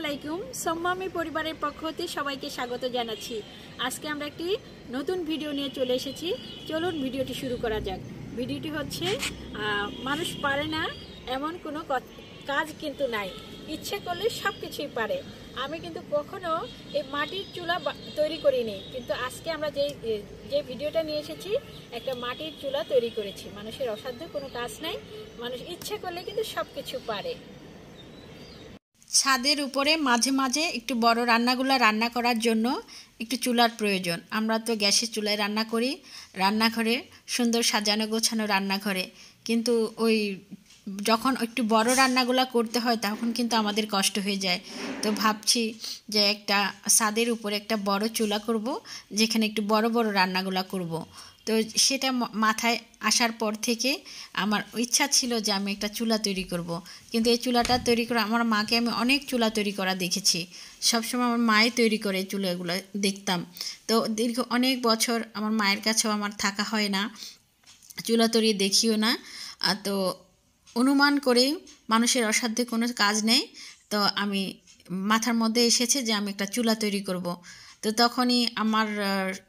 আলাইকুম সম্মামি পরিবারের পক্ষ হতে সবাইকে স্বাগত জানাচ্ছি। আজকে আমরা একটি নতুন ভিডিও নিয়ে চলে এসেছি। চলুন ভিডিওটি শুরু করা যাক। ভিডিওটি হচ্ছে মানুষ পারে না এমন কোনো কাজ কিন্তু নাই, ইচ্ছে করলে সব কিছুই পারে। আমি কিন্তু কখনো এই মাটির চুলা তৈরি করিনি, কিন্তু আজকে আমরা যে ভিডিওটা নিয়ে এসেছি একটা মাটির চুলা তৈরি করেছি। মানুষের অসাধ্য কোনো কাজ নাই, মানুষ ইচ্ছে করলে কিন্তু সব কিছু পারে। ছাদের উপরে মাঝে মাঝে একটু বড় রান্নাগুলো রান্না করার জন্য একটু চুলার প্রয়োজন। আমরা তো গ্যাসের চুলায় রান্না করি, রান্নাঘরে সুন্দর সাজানো গোছানো রান্নাঘরে, কিন্তু ওই যখন একটু বড় রান্নাগুলো করতে হয় তখন কিন্তু আমাদের কষ্ট হয়ে যায়। তো ভাবছি যে একটা ছাদের উপরে একটা বড় চুলা করব, যেখানে একটু বড় বড় রান্নাগুলো করব। তো সেটা মাথায় আসার পর থেকে আমার ইচ্ছা ছিল যে আমি একটা চুলা তৈরি করব। কিন্তু এই চুলাটা তৈরি করা আমার মাকে আমি অনেক চুলা তৈরি করা দেখেছি, সবসময় আমার মাই তৈরি করে চুলাগুলো দেখতাম। তো দীর্ঘ অনেক বছর আমার মায়ের কাছেও আমার থাকা হয় না, চুলা তৈরি দেখিও না। তো অনুমান করে মানুষের অসাধ্য কোনো কাজ নেই। তো আমি মাথার মধ্যে এসেছে যে আমি একটা চুলা তৈরি করব। তো তখনই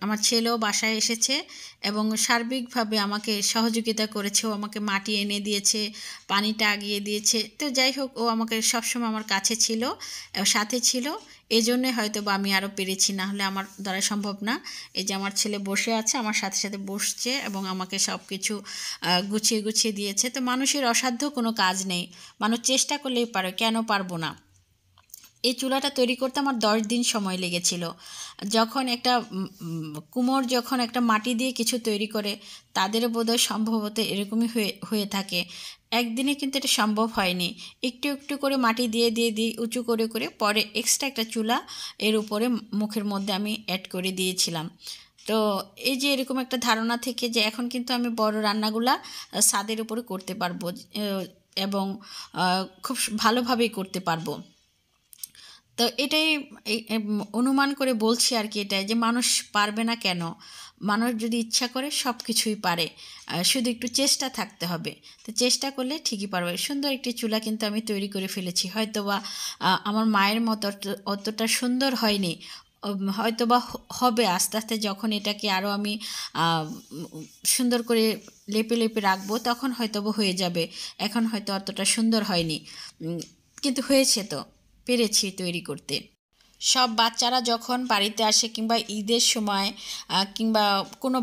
আমার ছেলেও বাসায় এসেছে এবং সার্বিকভাবে আমাকে সহযোগিতা করেছে। ও আমাকে মাটি এনে দিয়েছে, পানিটা আগিয়ে দিয়েছে। তো যাই হোক, ও আমাকে সবসময় আমার কাছে ছিল, সাথে ছিল। এই জন্যে হয়তো বা আমি আরও পেরেছি, না হলে আমার দ্বারা সম্ভব না। এই যে আমার ছেলে বসে আছে, আমার সাথে সাথে বসছে এবং আমাকে সব কিছু গুছিয়ে গুছিয়ে দিয়েছে। তো মানুষের অসাধ্য কোনো কাজ নেই, মানুষ চেষ্টা করলেই পারে, কেন পারবো না। এই চুলাটা তৈরি করতে আমার 10 দিন সময় লেগেছিল। যখন একটা কুমোর যখন একটা মাটি দিয়ে কিছু তৈরি করে, তাদেরও বোধহয় সম্ভবত এরকমই হয়ে থাকে। একদিনে কিন্তু এটা সম্ভব হয়নি। একটু একটু করে মাটি দিয়ে দিয়ে দিয়ে উঁচু করে করে পরে এক্সট্রা একটা চুলা এর উপরে মুখের মধ্যে আমি অ্যাড করে দিয়েছিলাম। তো এই যে এরকম একটা ধারণা থেকে যে এখন কিন্তু আমি বড় রান্নাগুলা ছাদের উপরে করতে পারবো এবং খুব ভালোভাবেই করতে পারবো। তো এটাই অনুমান করে বলছি আর কি, এটাই যে মানুষ পারবে না কেন। মানুষ যদি ইচ্ছা করে সব কিছুই পারে, শুধু একটু চেষ্টা থাকতে হবে। তো চেষ্টা করলে ঠিকই পারবে। সুন্দর একটি চুলা কিন্তু আমি তৈরি করে ফেলেছি। হয়তো বা আমার মায়ের মতো অতটা সুন্দর হয়নি, হয়তো বা হবে আস্তে আস্তে। যখন এটাকে আরও আমি সুন্দর করে লেপে লেপে রাখবো তখন হয়তো বা হয়ে যাবে। এখন হয়তো অতটা সুন্দর হয়নি, কিন্তু হয়েছে, তো পেরেছি তৈরি করতে। সব বাচ্চারা যখন বাড়িতে আসে কিংবা ঈদের সময় কিংবা কোনো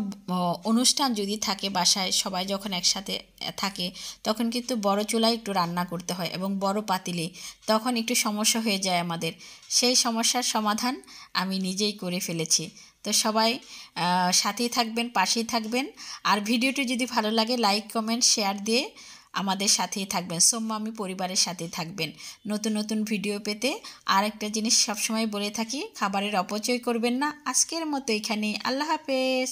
অনুষ্ঠান যদি থাকে বাসায়, সবাই যখন একসাথে থাকে তখন কিন্তু বড় চুলায় একটু রান্না করতে হয় এবং বড় পাতিলে, তখন একটু সমস্যা হয়ে যায় আমাদের। সেই সমস্যার সমাধান আমি নিজেই করে ফেলেছি। তো সবাই সাথেই থাকবেন, পাশেই থাকবেন। আর ভিডিওটি যদি ভালো লাগে লাইক কমেন্ট শেয়ার দিয়ে আমাদের সাথেই থাকবেন, সোম্মামি পরিবারের সাথেই থাকবেন নতুন নতুন ভিডিও পেতে। আর একটা জিনিস সবসময় বলে থাকি, খাবারের অপচয় করবেন না। আজকের মতো এখানেই, আল্লাহ হাফেজ।